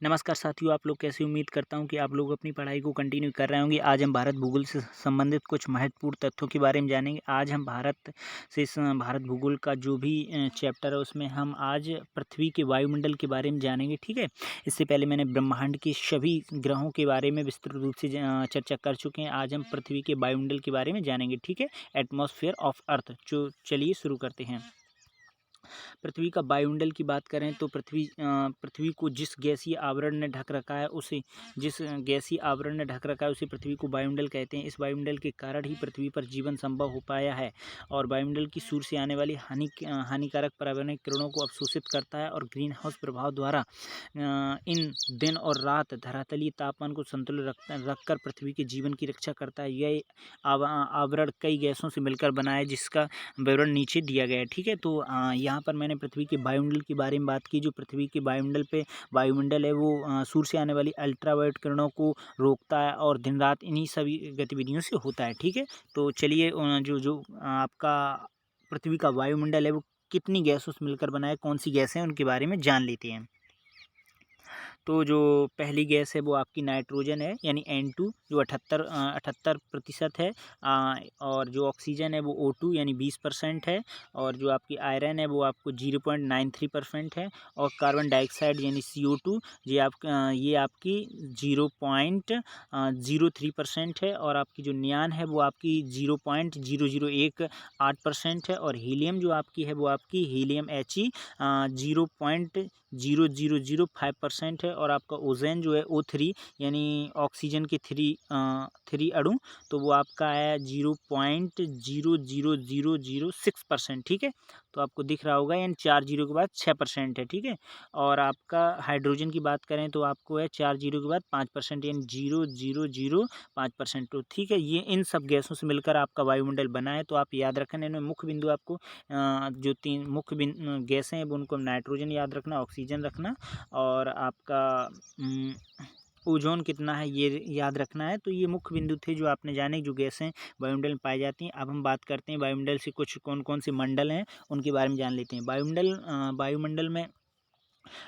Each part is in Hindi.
नमस्कार साथियों, आप लोग कैसे? उम्मीद करता हूँ कि आप लोग अपनी पढ़ाई को कंटिन्यू कर रहे होंगे। आज हम भारत भूगोल से संबंधित कुछ महत्वपूर्ण तथ्यों के बारे में जानेंगे। आज हम भारत भूगोल का जो भी चैप्टर है उसमें हम आज पृथ्वी के वायुमंडल के बारे में जानेंगे, ठीक है। इससे पहले मैंने ब्रह्मांड के सभी ग्रहों के बारे में विस्तृत रूप से चर्चा कर चुके हैं। आज हम पृथ्वी के वायुमंडल के बारे में जानेंगे, ठीक है। Atmosphere of earth. जो चलिए शुरू करते हैं। पृथ्वी का वायुमंडल की बात करें तो पृथ्वी को जिस गैसीय आवरण ने ढक रखा है उसे पृथ्वी को वायुमंडल कहते हैं। इस वायुमंडल के कारण ही पृथ्वी पर जीवन संभव हो पाया है और वायुमंडल की सूर्य से आने वाली हानिकारक पर्यावरणीय किरणों को अवशोषित करता है और ग्रीन हाउस प्रभाव द्वारा इन दिन और रात धरातलीय तापमान को संतुलित रखकर पृथ्वी के जीवन की रक्षा करता है। यह आवरण कई गैसों से मिलकर बना है जिसका विवरण नीचे दिया गया है, ठीक है। तो यहाँ पर मैंने पृथ्वी के वायुमंडल के बारे में बात की। जो पृथ्वी के वायुमंडल है वो सूर्य से आने वाली अल्ट्रावायलेट किरणों को रोकता है और दिन रात इन्हीं सभी गतिविधियों से होता है, ठीक है। तो चलिए जो आपका पृथ्वी का वायुमंडल है वो कितनी गैसों से मिलकर बना है, कौन सी गैसें हैं, उनके बारे में जान लेते हैं। तो जो पहली गैस है वो आपकी नाइट्रोजन है, यानी N2 जो 78% है। और जो ऑक्सीजन है वो O2 यानी 20% है। और जो आपकी आयरन है वो आपको 0.93% है। और कार्बन डाइऑक्साइड यानी CO2 ये आपकी 0.03% है। और आपकी जो नियान है वो आपकी 0.0018% है। और हीलियम जो आपकी है वो आपकी हीलियम He 0.0005% है। और आपका ओजोन जो है O3 यानी ऑक्सीजन के थ्री अणु, तो वो आपका है 0.00006%, ठीक है। तो आपको दिख रहा होगा, यानी 4 जीरो के बाद 6% है, ठीक है। और आपका हाइड्रोजन की बात करें तो आपको है 4 जीरो के बाद 5%, यानी 0.005%। तो ठीक है, ये इन सब गैसों से मिलकर आपका वायुमंडल बना है। तो आप याद रखना, इनमें मुख्य बिंदु आपको जो 3 मुख्य गैसें हैं वो उनको नाइट्रोजन याद रखना, ऑक्सीजन रखना और आपका ओजोन कितना है ये याद रखना है। तो ये मुख्य बिंदु थे जो आपने जाने, जो गैसें वायुमंडल में पाई जाती हैं। अब हम बात करते हैं वायुमंडल से कुछ कौन कौन से मंडल हैं उनके बारे में जान लेते हैं।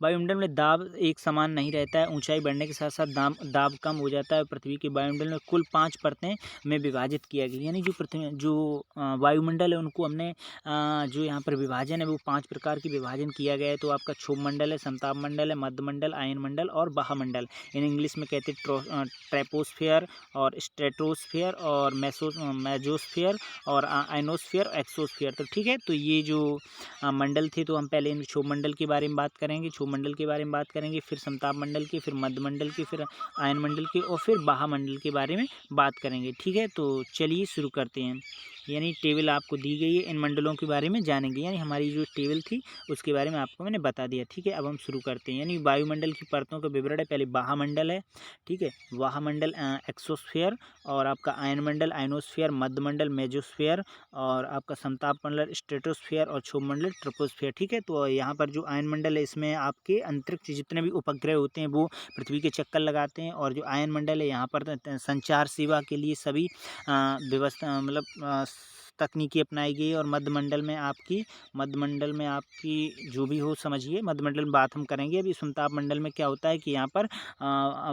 वायुमंडल में दाब एक समान नहीं रहता है। ऊंचाई बढ़ने के साथ साथ दाब कम हो जाता है। पृथ्वी के वायुमंडल में कुल 5 परतें में विभाजित किया गया, यानी वायुमंडल है उनको हमने जो यहाँ पर विभाजन है वो 5 प्रकार की विभाजन किया गया है। तो आपका क्षोभ मंडल है, समताप मंडल है, मध्य मंडल, आयन मंडल और बाह्यमंडल। इन इंग्लिश में कहते हैं ट्रेपोस्फेयर और स्ट्रेटोस्फेयर और मेजोस्फेयर और आयनोस्फेयर, एक्सोस्फेयर। तो ठीक है, तो ये जो मंडल थे, तो हम पहले इन क्षोभ मंडल के बारे में बात करेंगे, क्षोभ मंडल के बारे में बात करेंगे, फिर समताप मंडल की, फिर मध्य मंडल की, फिर आयन मंडल की और फिर बाह्यमंडल के बारे में बात करेंगे, ठीक है। तो चलिए शुरू करते हैं। यानी टेबल आपको दी गई है, इन मंडलों के बारे में जानेंगे, यानी हमारी जो टेबल थी उसके बारे में आपको मैंने बता दिया, ठीक है। अब हम शुरू करते हैं। यानी वायुमंडल की परतों का विवरण है। पहले बाह्यमंडल है, ठीक है। बाह्यमंडल एक्सोस्फेयर और आपका आयन मंडल आयनोस्फेयर, मध्य मंडल मेजोस्फेयर और आपका समताप मंडल स्ट्रेटोस्फेयर और क्षोभ मंडल ट्रोपोस्फेयर, ठीक है। तो यहाँ पर जो आयन मंडल है इसमें आपके अंतरिक्ष जितने भी उपग्रह होते हैं वो पृथ्वी के चक्कर लगाते हैं। और जो आयन मंडल है यहाँ पर संचार सेवा के लिए सभी व्यवस्था तकनीकी अपनाई गई। और मध्य मंडल में आपकी जो भी हो समझिए, मध्य मंडल में बात हम करेंगे। अभी समताप मंडल में क्या होता है कि यहाँ पर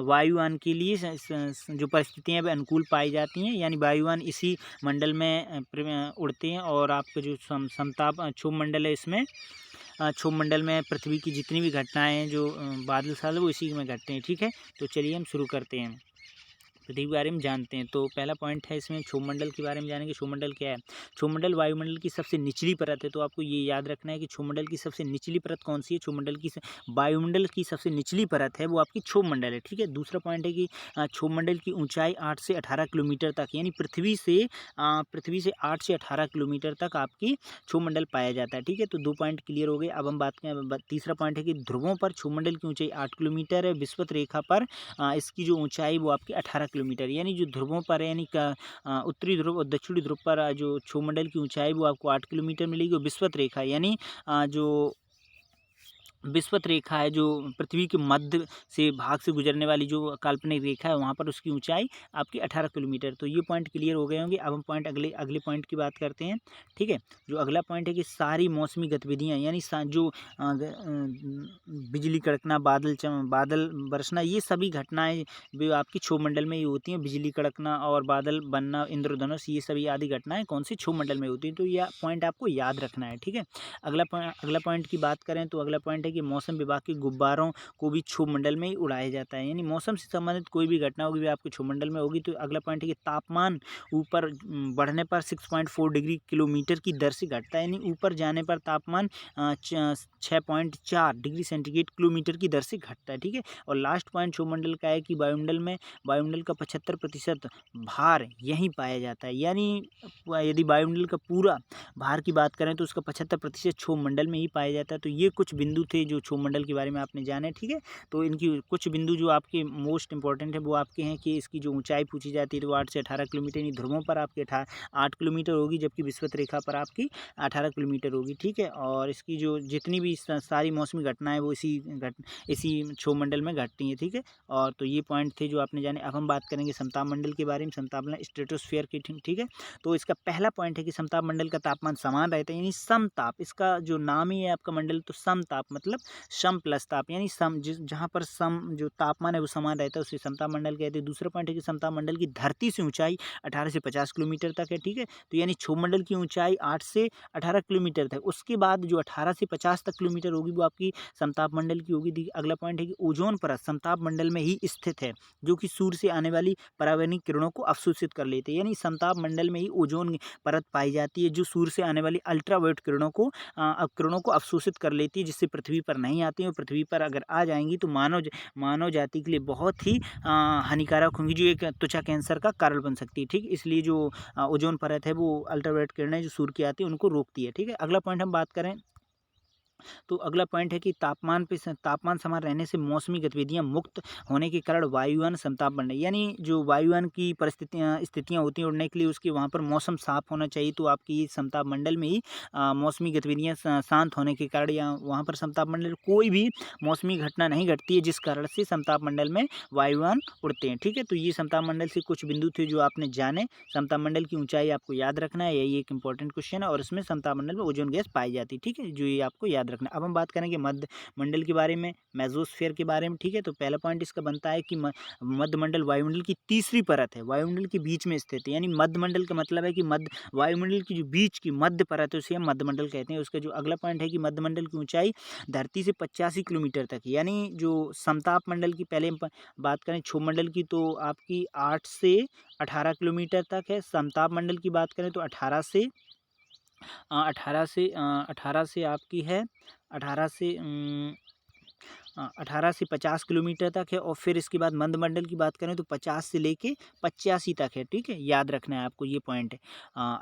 वायुयान के लिए जो परिस्थितियाँ वे अनुकूल पाई जाती हैं, यानी वायुयान इसी मंडल में उड़ते हैं। और आपके जो समताप क्षोभ मंडल है, इसमें क्षोभ मंडल में पृथ्वी की जितनी भी घटनाएं हैं, जो बादल वो इसी में घटते हैं, ठीक है। तो चलिए हम शुरू करते हैं, पृथ्वी के बारे में जानते हैं। तो पहला पॉइंट है इसमें क्षोभ मंडल के बारे में जानेंगे। क्षोभ मंडल क्या है? क्षोभ मंडल वायुमंडल की सबसे निचली परत है। तो आपको ये याद रखना है कि क्षोभ मंडल की सबसे निचली परत कौन सी है। वायुमंडल की सबसे निचली परत है वो आपकी क्षोभ मंडल है, ठीक है। दूसरा पॉइंट है कि क्षोभ मंडल की ऊंचाई 8 से 18 किलोमीटर तक, यानी पृथ्वी से 8 से 18 किलोमीटर तक आपकी क्षोभ मंडल पाया जाता है, ठीक है। तो 2 पॉइंट क्लियर हो गए। अब हम बात करें, तीसरा पॉइंट है कि ध्रुवों पर क्षोभ मंडल की ऊंचाई 8 किलोमीटर है। विषुवत रेखा पर इसकी जो ऊंचाई वो आपकी 18 किलोमीटर, यानी जो ध्रुवों पर है, यानी उत्तरी ध्रुव और दक्षिणी ध्रुव पर जो क्षोभ मंडल की ऊंचाई वो आपको 8 किलोमीटर मिलेगी। और विषुवत रेखा यानी जो विषुवत रेखा है जो पृथ्वी के मध्य से भाग से गुजरने वाली जो काल्पनिक रेखा है, वहाँ पर उसकी ऊंचाई आपकी 18 किलोमीटर। तो ये पॉइंट क्लियर हो गए होंगे। अब हम पॉइंट अगले अगले पॉइंट की बात करते हैं। ठीक है, जो अगला पॉइंट है कि सारी मौसमी गतिविधियाँ यानी जो बिजली कड़कना, बादल बरसना, ये सभी घटनाएं भी आपकी क्षोभमंडल में ही होती हैं। बिजली कड़कना और बादल बनना, इंद्रधनुष, ये सभी आदि घटनाएं कौन सी क्षोभमंडल में होती हैं। तो यह पॉइंट आपको याद रखना है। ठीक है, अगला पॉइंट की बात करें तो अगला पॉइंट है कि मौसम विभाग के गुब्बारों को भी क्षोभमंडल में ही उड़ाया जाता है। यानी मौसम से संबंधित कोई भी घटना होगी भी आपके क्षोभमंडल में होगी। तो अगला पॉइंट है कि तापमान ऊपर बढ़ने पर 6.4 डिग्री किलोमीटर की दर से घटता है। यानी ऊपर जाने पर तापमान 6.4 डिग्री सेंटीग्रेड किलोमीटर की दर से घटता है। ठीक है, और लास्ट पॉइंट क्षोभमंडल का है कि वायुमंडल का 75% भार यहीं पाया जाता है। यानी यदि वायुमंडल का पूरा भार की बात करें तो उसका 75% क्षोभमंडल में ही पाया जाता है। तो ये कुछ बिंदु थे जो क्षोभमंडल के बारे में आपने जाने। ठीक है, तो इनकी कुछ बिंदु जो आपके मोस्ट इंपॉर्टेंट है वो आपके हैं कि इसकी जो ऊंचाई पूछी जाती है तो 8 से 18 किलोमीटर, यानी ध्रुवों पर आपके 8 किलोमीटर होगी, जबकि विषुवत रेखा पर आपकी 18 किलोमीटर होगी। ठीक है, और इसकी जो जितनी भी सारी मौसमी घटनाएं वो इसी क्षोभमंडल में घटती हैं। ठीक है, और तो ये पॉइंट थे जो आपने जाने। अब हम बात करेंगे समताप मंडल के बारे में, समताप मंडल स्ट्रेटोस्फीयर की। ठीक है, तो इसका पहला पॉइंट है कि समताप मंडल का तापमान समान रहता है, यानी समताप, इसका जो नाम ही है आपका मंडल, तो समताप मतलब सम प्लस ताप, यानी सम जहाँ पर सम जो तापमान है वो समान रहता है उसे समताप मंडल कहते हैं। दूसरा पॉइंट है कि समताप मंडल की धरती से ऊंचाई 18 से 50 किलोमीटर तक है। ठीक है, तो यानी क्षोभमंडल की ऊंचाई 8 से 18 किलोमीटर तक, उसके बाद जो 18 से 50 तक किलोमीटर होगी वो आपकी समताप मंडल की होगी। अगला पॉइंट है कि ओजोन परत समताप मंडल में ही स्थित है, जो कि सूर्य से आने वाली पराबैंगनी किरणों को अवशोषित कर लेते हैं। यानी समताप मंडल में ही ओजोन परत पाई जाती है जो सूर्य से आने वाली अल्ट्रावायलेट किरणों को अवशोषित कर लेती है, जिससे पृथ्वी पर नहीं आती है। और पृथ्वी पर अगर आ जाएंगी तो मानव जाति के लिए बहुत ही हानिकारक होंगी, जो एक त्वचा कैंसर का कारण बन सकती है। ठीक, इसलिए जो ओजोन परत है वो अल्ट्रावायलेट किरणें जो सूर्य की आती है उनको रोकती है। ठीक है, अगला पॉइंट हम बात करें तो अगला पॉइंट है कि तापमान समान रहने से मौसमी गतिविधियां मुक्त होने के कारण वायुयान समताप बढ़ने, यानी जो वायुयान की स्थितियां होती हैं उड़ने के लिए, उसके वहाँ पर मौसम साफ होना चाहिए। तो आपकी समताप मंडल में ही मौसमी गतिविधियां शांत होने के कारण या वहाँ पर समताप मंडल कोई भी मौसमी घटना नहीं घटती है, जिस कारण से समताप मंडल में वायुयान उड़ते हैं। ठीक है, तो ये समताप मंडल से कुछ बिंदु थे जो आपने जाने। समताप मंडल की ऊंचाई आपको याद रखना है, यही एक इंपॉर्टेंट क्वेश्चन है, और इसमें समताप मंडल में ओजोन गैस पाई जाती है। ठीक है, जो ये आपको याद रखना। अब हम बात करेंगे मध्य मंडल के बारे में, मेसोस्फीयर के बारे में। ठीक है, तो पहला पॉइंट इसका बनता है कि मध्य मंडल वायुमंडल की तीसरी परत है, वायुमंडल के बीच में स्थित है। यानी मध्य मंडल का मतलब है कि वायुमंडल की जो बीच की मध्य परत है उसे हम मध्य मंडल कहते हैं। उसका जो अगला पॉइंट है कि मध्य मंडल की ऊंचाई धरती से 85 किलोमीटर तक है। यानी जो समताप मंडल की पहले हम बात करें क्षोभमंडल की तो आपकी 8 से 18 किलोमीटर तक है। समताप मंडल की बात करें तो 18 से आपकी है 18 से 18 से 50 किलोमीटर तक है। और फिर इसके बाद मंडल की बात करें तो 50 से लेके 85 तक है। ठीक है, याद रखना है आपको ये पॉइंट है।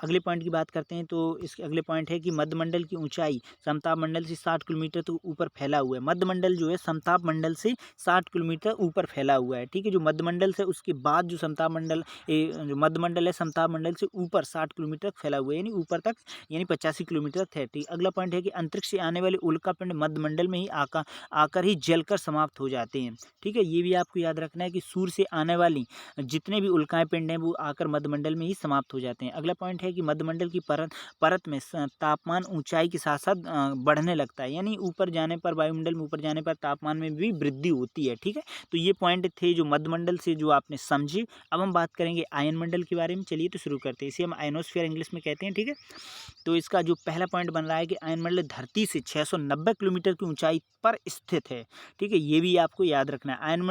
अगले पॉइंट की बात करते हैं तो इसके अगले पॉइंट है कि मध्य मंडल की ऊंचाई समताप मंडल से 60 किलोमीटर तो ऊपर फैला हुआ है। मध्य मंडल जो है समताप मंडल से 60 किलोमीटर ऊपर फैला हुआ है। ठीक है, जो मध्य मंडल से उसके बाद जो समताप मंडल जो मध्य मंडल है समताप मंडल से ऊपर 60 किलोमीटर तक फैला हुआ है, यानी ऊपर तक, यानी 85 किलोमीटर तक है। ठीक, अगला पॉइंट है कि अंतरिक्ष से आने वाले उल्कापिंड मध्य मंडल में ही आकर ही जलकर समाप्त हो जाते हैं। ठीक है, ये भी आपको याद रखना है कि सूर्य से आने वाली जितने भी उल्काएं पिंड हैं वो आकर मध्यमंडल में ही समाप्त हो जाते हैं। अगला पॉइंट है कि मध्यमंडल की परत में तापमान ऊंचाई के साथ साथ बढ़ने लगता है, यानी ऊपर जाने पर, वायुमंडल में ऊपर जाने पर तापमान में भी वृद्धि होती है। ठीक है, तो ये पॉइंट थे जो मध्यमंडल से जो आपने समझे। अब हम बात करेंगे आयन मंडल के बारे में। चलिए तो शुरू करते हैं, इसे हम आयनोस्फीयर इंग्लिश में कहते हैं। ठीक है, तो इसका जो पहला पॉइंट बन रहा है कि आयन मंडल धरती से 690 किलोमीटर की ऊंचाई पर स्थित है। ठीक है, ये भी आपको याद रखना है। आयन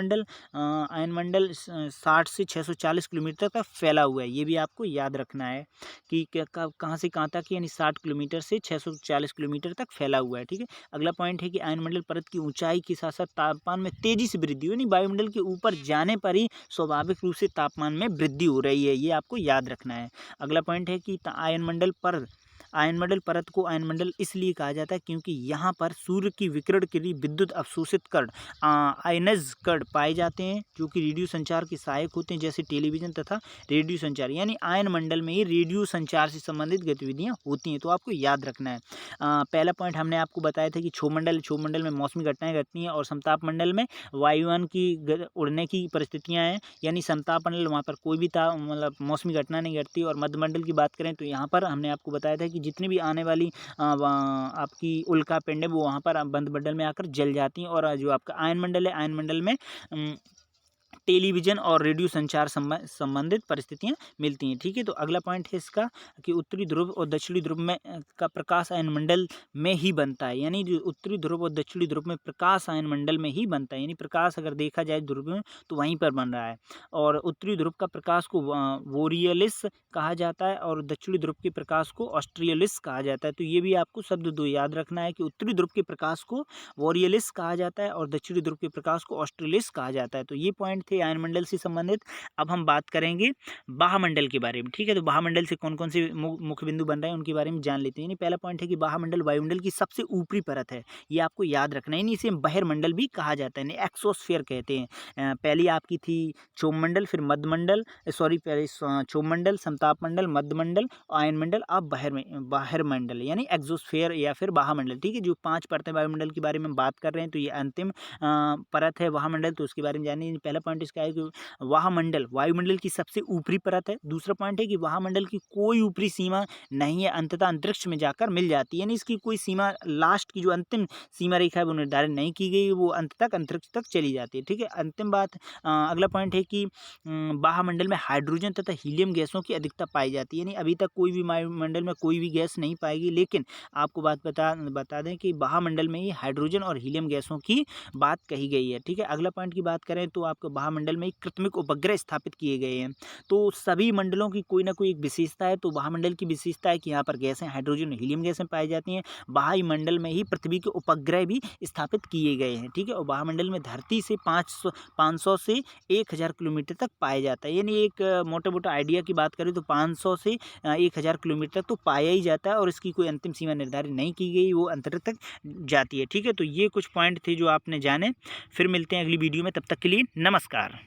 मंडल 60 से 640 किलोमीटर तक फैला हुआ है, ये भी आपको याद रखना है कि कहाँ से कहाँ तक, यानी 60 किलोमीटर से 640 किलोमीटर तक फैला हुआ है। ठीक है, अगला पॉइंट है कि आयन मंडल परत की ऊंचाई के साथ साथ तापमान में तेजी से वृद्धि, यानी वायुमंडल के ऊपर जाने पर ही स्वाभाविक रूप से तापमान में वृद्धि हो रही है, ये आपको याद रखना है। अगला पॉइंट है कि आयन मंडल पर आयनमंडल परत को आयनमंडल इसलिए कहा जाता है क्योंकि यहाँ पर सूर्य की विकिरण के लिए विद्युत अवशोषित कण आयनज कण पाए जाते हैं जो कि रेडियो संचार के सहायक होते हैं, जैसे टेलीविजन तथा रेडियो संचार। यानी आयनमंडल में ही रेडियो संचार से संबंधित गतिविधियाँ होती हैं, तो आपको याद रखना है। पहला पॉइंट हमने आपको बताया था कि क्षोभमंडल में मौसमी घटनाएं घटती हैं और समताप मंडल में वायुयान की उड़ने की परिस्थितियाँ हैं। यानी समताप मंडल वहाँ पर कोई भी मतलब मौसमी घटना नहीं घटती। और मध्यमंडल की बात करें तो यहाँ पर हमने आपको बताया था कि जितनी भी आने वाली आपकी उल्का पिंड है वो वहाँ पर बंद मंडल में आकर जल जाती हैं। और जो आपका आयन मंडल है, आयन मंडल में टेलीविजन और रेडियो संचार संबंधित परिस्थितियां मिलती हैं। ठीक है, तो अगला पॉइंट है इसका कि उत्तरी ध्रुव और दक्षिणी ध्रुव में का प्रकाश आयनमंडल में ही बनता है। यानी जो उत्तरी ध्रुव और दक्षिणी ध्रुव में प्रकाश आयनमंडल में ही बनता है, यानी प्रकाश अगर देखा जाए ध्रुव में तो वहीं पर बन रहा है। और उत्तरी ध्रुव का प्रकाश को वोरियलिस कहा जाता है और दक्षिणी ध्रुव के प्रकाश को ऑस्ट्रियलिस कहा जाता है। तो ये भी आपको शब्द दो याद रखना है कि उत्तरी ध्रुव के प्रकाश को वोरियलिस कहा जाता है और दक्षिणी ध्रुव के प्रकाश को ऑस्ट्रेलिस कहा जाता है। तो ये पॉइंट थे आयनमंडल से संबंधित। अब हम बात करेंगे बाह्यमंडल के बारे में। ठीक है, तो बाह्यमंडल से कौन कौन से मुख्य बिंदु बन रहे हैं उनके बारे में जान लेते हैं। पहला पॉइंट है कि बाह्यमंडल वायुमंडल की सबसे ऊपरी परत है, ये आपको याद रखना है। इसे बहिर्मंडल भी कहा जाता है, एक्सोस्फीयर कहते हैं। पहली आपकी थी क्षोभमंडल, फिर मध्यमंडल, सॉरी पहले क्षोभमंडल, समताप मंडल, मध्यमंडल, आयनमंडल, अब बाह्यमंडल यानी एक्सोस्फीयर या फिर बाह्यमंडल। ठीक है, जो 5 परतें वायुमंडल के बारे में बात कर रहे हैं तो ये अंतिम परत है वायुमंडल, तो उसके बारे में जानिए। पहला पॉइंट इसका है कि वायुमंडल वायुमंडल की सबसे ऊपरी परत है। दूसरा पॉइंट है कि वायुमंडल की कोई ऊपरी सीमा नहीं है, अंततः अंतरिक्ष में जाकर मिल जाती है। यानी इसकी कोई सीमा, लास्ट की जो अंतिम सीमा रेखा है वो निर्धारित नहीं की गई, वो अंत तक अंतरिक्ष तक चली जाती है। ठीक है, अंतिम बात अगला पॉइंट है कि वायुमंडल में हाइड्रोजन तथा हीलियम गैसों की अधिकता पाई जाती है। यानी अभी तक कोई भी वायुमंडल में कोई भी गैस नहीं पाएगी, लेकिन आपको बात बता दें कि वायुमंडल में ही हाइड्रोजन और हीलियम गैसों की बात कही गई है। ठीक है, अगला पॉइंट की बात करें तो आपको वायुमंडल में कृत्रिम उपग्रह स्थापित किए गए हैं। तो सभी मंडलों की कोई ना कोई एक विशेषता है। तो वायुमंडल की विशेषता है कि यहाँ पर गैसें हाइड्रोजन और हीलियम गैसें पाई जाती हैं। वायुमंडल में ही पृथ्वी के उपग्रह भी स्थापित किए गए हैं। ठीक है, और वायुमंडल में धरती से 500 से 1000 किलोमीटर तक पाया जाता है। यानी एक मोटा मोटा आइडिया की बात करें तो 500 से 1000 किलोमीटर तक तो पाया ही जाता है और इसकी कोई अंतिम सीमा निर्धारित नहीं की गई, वो अंतरिक्ष तक जाती है। ठीक है, तो ये कुछ पॉइंट थे जो आपने जाने। फिर मिलते हैं अगली वीडियो में, तब तक के लिए नमस्कार।